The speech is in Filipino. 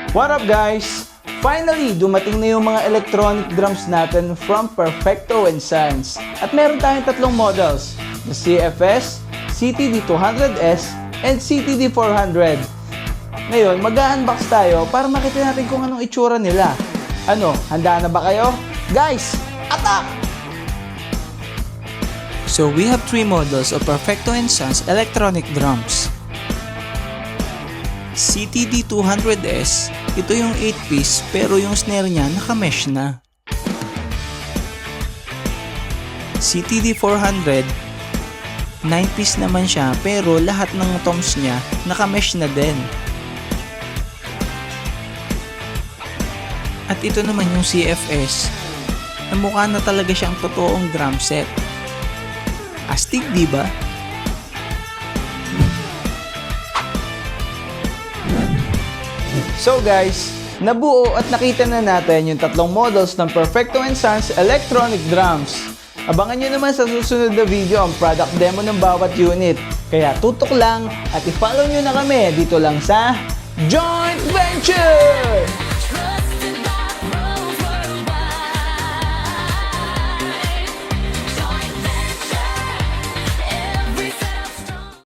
What up guys? Finally, dumating na yung mga electronic drums natin from Perfecto & Sons. At meron tayong tatlong models, the CFS, CTD200S, and CTD400. Ngayon, mag-unbox tayo para makita natin kung anong itsura nila. Ano, handa na ba kayo? Guys, attack! So we have three models of Perfecto & Sons electronic drums. CTD200S, ito yung 8-piece pero yung snare niya naka-mesh na. CTD400, 9-piece naman siya pero lahat ng toms niya naka-mesh na din. At ito naman yung CFS, na mukha na talaga siyang totoong drum set. Astig, di ba? So guys, nabuo at nakita na natin yung tatlong models ng Perfecto & Sons electronic drums. Abangan nyo naman sa susunod na video ang product demo ng bawat unit. Kaya tutok lang at i-follow nyo na kami dito lang sa Joint Venture!